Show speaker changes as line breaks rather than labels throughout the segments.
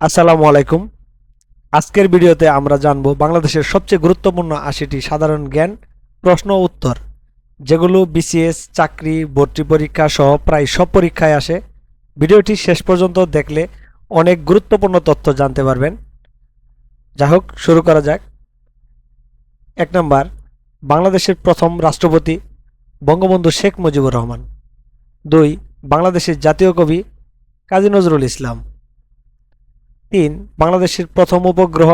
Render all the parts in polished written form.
আসসালামু আলাইকুম। আজকের ভিডিওতে আমরা জানব বাংলাদেশের সবচেয়ে গুরুত্বপূর্ণ ৮০টি সাধারণ জ্ঞান প্রশ্ন ও উত্তর, যেগুলো বিসিএস, চাকরি, ভর্তি পরীক্ষা সহ প্রায় সব পরীক্ষায় আসে। ভিডিওটি শেষ পর্যন্ত দেখলে অনেক গুরুত্বপূর্ণ তথ্য জানতে পারবেন। যাই হোক, শুরু করা যাক। ১ নম্বর, বাংলাদেশের প্রথম রাষ্ট্রপতি বঙ্গবন্ধু শেখ মুজিবুর রহমান। ২, বাংলাদেশের জাতীয় কবি কাজী নজরুল ইসলাম। ৩, বাংলাদেশের প্রথম উপগ্রহ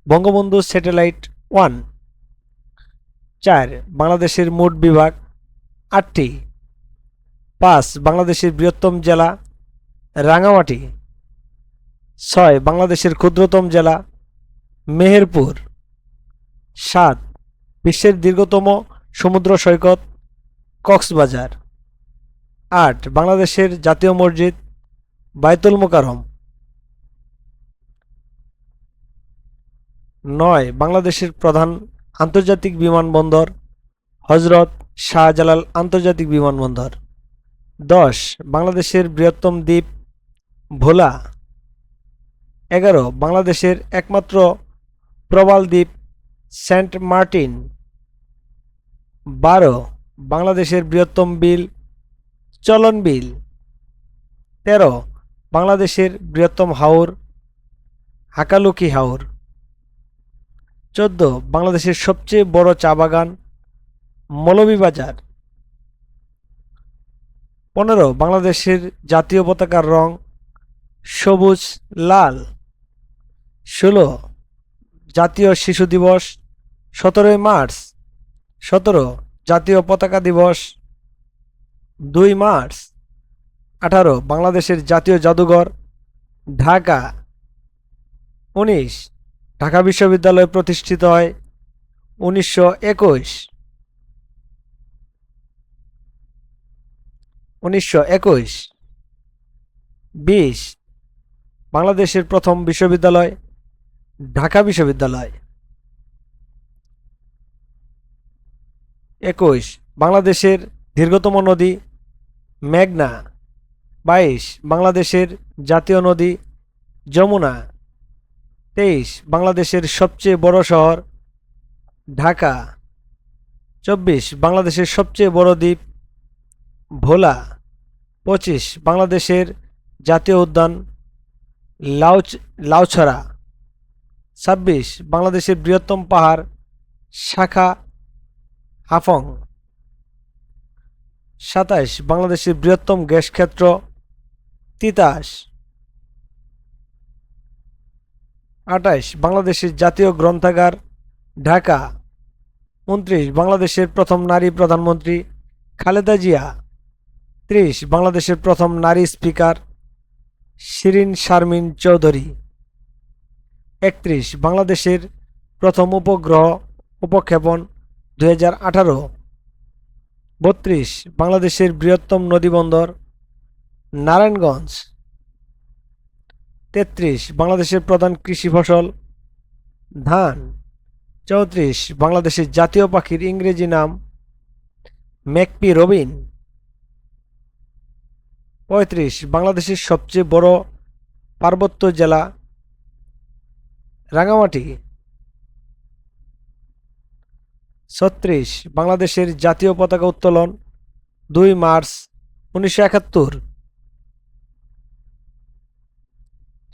বঙ্গবন্ধু স্যাটেলাইট 1। ৪, বাংলাদেশের মোট বিভাগ ৮টি। ৫, বাংলাদেশের বৃহত্তম জেলা রাঙামাটি। ৬, বাংলাদেশের ক্ষুদ্রতম জেলা মেহেরপুর। ৭, বিশ্বের দীর্ঘতম সমুদ্র সৈকত কক্সবাজার। ৮, বাংলাদেশের জাতীয় মসজিদ বায়তুল মোকাররম। ৯, বাংলাদেশের প্রধান আন্তর্জাতিক বিমানবন্দর হজরত শাহজালাল আন্তর্জাতিক বিমানবন্দর। ১০, বাংলাদেশের বৃহত্তম দ্বীপ ভোলা। ১১, বাংলাদেশের একমাত্র প্রবাল দ্বীপ সেন্ট মার্টিন। ১২, বাংলাদেশের বৃহত্তম বিল চলন বিল। ১৩, বাংলাদেশের বৃহত্তম হাওর হাকালুকি হাওর। ১৪, বাংলাদেশের সবচেয়ে বড় চা বাগান মৌলভীবাজার। ১৫, বাংলাদেশের জাতীয় পতাকার রং সবুজ লাল। ১৬, জাতীয় শিশু দিবস ১৭ই মার্চ। ১৭, জাতীয় পতাকা দিবস ২ মার্চ। ১৮, বাংলাদেশের জাতীয় জাদুঘর ঢাকা। ১৯, ঢাকা বিশ্ববিদ্যালয় প্রতিষ্ঠিত হয় ১৯২১। ২০, বাংলাদেশের প্রথম বিশ্ববিদ্যালয় ঢাকা বিশ্ববিদ্যালয়। ২১, বাংলাদেশের দীর্ঘতম নদী মেঘনা। ২২, বাংলাদেশের জাতীয় নদী যমুনা। ২৩, বাংলাদেশের সবচেয়ে বড় শহর ঢাকা। ২৪, বাংলাদেশের সবচেয়ে বড় দ্বীপ ভোলা। ২৫, বাংলাদেশের জাতীয় উদ্যান লাউছড়া। ২৬, বাংলাদেশের বৃহত্তম পাহাড় শাখা হাফং। ২৭, বাংলাদেশের বৃহত্তম গ্যাস ক্ষেত্র তিতাস। ২৮, বাংলাদেশের জাতীয় গ্রন্থাগার ঢাকা। ২৯, বাংলাদেশের প্রথম নারী প্রধানমন্ত্রী খালেদা জিয়া। ৩০, বাংলাদেশের প্রথম নারী স্পিকার শিরিন শারমিন চৌধুরী। ৩১, বাংলাদেশের প্রথম উপগ্রহ উপক্ষেপণ ২০১৮। ৩২, বাংলাদেশের বৃহত্তম নদীবন্দর নারায়ণগঞ্জ। ৩৩, বাংলাদেশের প্রধান কৃষি ফসল ধান। ৩৪, বাংলাদেশের জাতীয় পাখির ইংরেজি নাম ম্যাকপি রবিন। ৩৫, বাংলাদেশের সবচেয়ে বড় পার্বত্য জেলা রাঙামাটি। ৩৬, বাংলাদেশের জাতীয় পতাকা উত্তোলন ২ মার্চ ১৯৭১।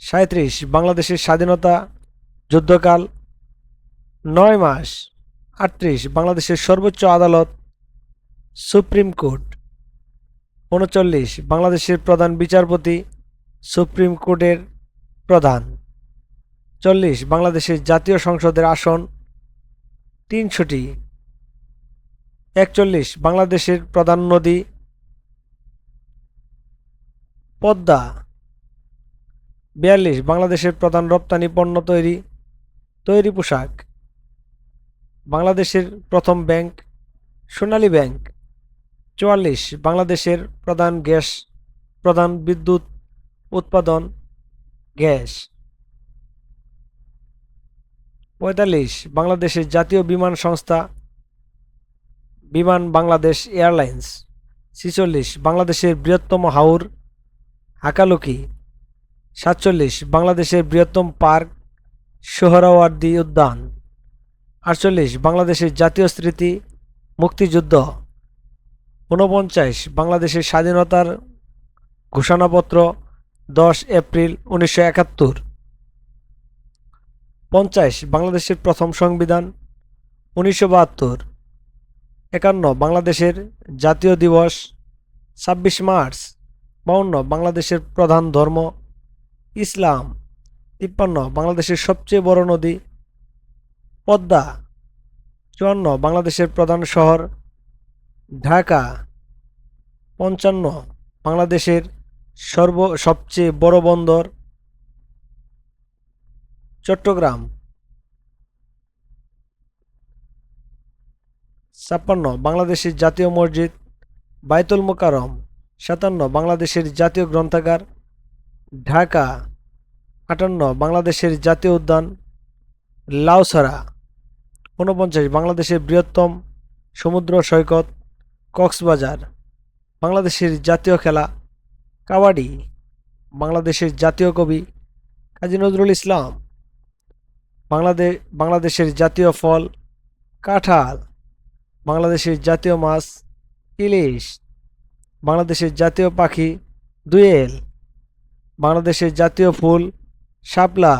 ৩৭, বাংলাদেশের স্বাধীনতা যুদ্ধকাল ৯ মাস। ৩৮, বাংলাদেশের সর্বোচ্চ আদালত সুপ্রিম কোর্ট। ৩৯, বাংলাদেশের প্রধান বিচারপতি সুপ্রিম কোর্টের প্রধান। ৪০, বাংলাদেশের জাতীয় সংসদের আসন ৩০০টি। ৪১, বাংলাদেশের প্রধান নদী পদ্মা। ৪২, বাংলাদেশের প্রধান রপ্তানি পণ্য তৈরি পোশাক। বাংলাদেশের প্রথম ব্যাংক সোনালী ব্যাংক। ৪৪, বাংলাদেশের প্রধান বিদ্যুৎ উৎপাদন গ্যাস। ৪৫, বাংলাদেশের জাতীয় বিমান সংস্থা বিমান বাংলাদেশ 47 বাংলাদেশের বৃহত্তম পার্ক সোহরাওয়ার্দী উদ্যান। 48 বাংলাদেশের জাতীয় স্মৃতি মুক্তিযুদ্ধ। 49 বাংলাদেশের স্বাধীনতার ঘোষণাপত্র 10 এপ্রিল 1971। 50 বাংলাদেশের প্রথম সংবিধান 1972। 51 বাংলাদেশের জাতীয় দিবস 26 মার্চ। 52 বাংলাদেশের প্রধান ধর্ম ইসলাম। 53 বাংলাদেশের সবচেয়ে বড় নদী পদ্মা। 54 বাংলাদেশের প্রধান শহর ঢাকা। 55 বাংলাদেশের সবচেয়ে বড় বন্দর চট্টগ্রাম। 56 বাংলাদেশের জাতীয় মসজিদ বায়তুল মোকাররম। 57 বাংলাদেশের জাতীয় গ্রন্থাগার ঢাকা। 58 বাংলাদেশের জাতীয় উদ্যান লাউছড়া। 49 বাংলাদেশের বৃহত্তম সমুদ্র সৈকত কক্সবাজার। বাংলাদেশের জাতীয় খেলা কাবাডি। বাংলাদেশের জাতীয় কবি কাজী নজরুল ইসলাম। বাংলাদেশের জাতীয় ফল কাঁঠাল। বাংলাদেশের জাতীয় মাছ ইলিশ। বাংলাদেশের জাতীয় পাখি দোয়েল। বাংলাদেশের জাতীয় ফুল শাপলা।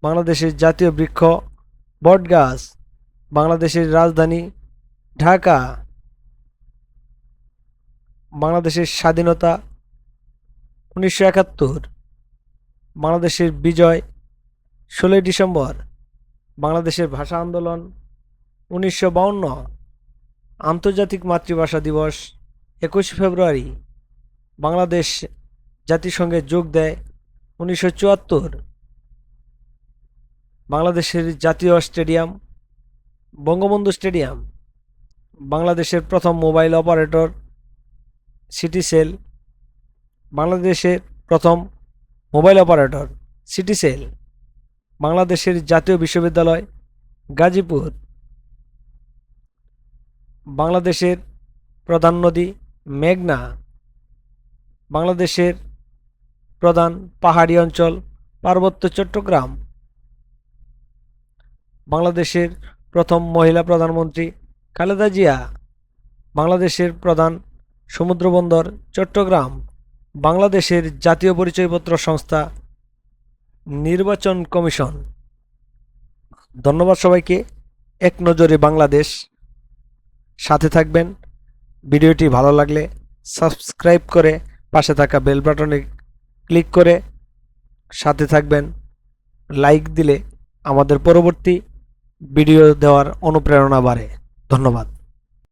বাংলাদেশের জাতীয় বৃক্ষ বটগাছ। বাংলাদেশের রাজধানী ঢাকা। বাংলাদেশের স্বাধীনতা 1971। বাংলাদেশের বিজয় 16 ডিসেম্বর। বাংলাদেশের ভাষা আন্দোলন 1952। আন্তর্জাতিক মাতৃভাষা দিবস 21 ফেব্রুয়ারি। বাংলাদেশ জাতিসংঘে যোগ দেয় 1974। বাংলাদেশের জাতীয় স্টেডিয়াম বঙ্গবন্ধু স্টেডিয়াম। বাংলাদেশের প্রথম মোবাইল অপারেটর সিটিসেল। বাংলাদেশের প্রথম মোবাইল অপারেটর সিটিসেল। বাংলাদেশের জাতীয় বিশ্ববিদ্যালয় গাজীপুর। বাংলাদেশের প্রধান নদী মেঘনা। বাংলাদেশের প্রধান পাহাড়ি অঞ্চল পার্বত্য চট্টগ্রাম। বাংলাদেশের প্রথম মহিলা প্রধানমন্ত্রী খালেদা জিয়া। বাংলাদেশের প্রধান সমুদ্রবন্দর চট্টগ্রাম। বাংলাদেশের জাতীয় পরিচয়পত্র সংস্থা নির্বাচন কমিশন। ধন্যবাদ সবাইকে। এক নজরে বাংলাদেশ সাথে থাকবেন। ভিডিওটি ভালো লাগলে সাবস্ক্রাইব করে পাশে থাকা বেল বাটনে ক্লিক করে সাথে থাকবেন। লাইক দিলে আমাদের পরবর্তী ভিডিও দেওয়ার অনুপ্রেরণা বাড়ে। ধন্যবাদ।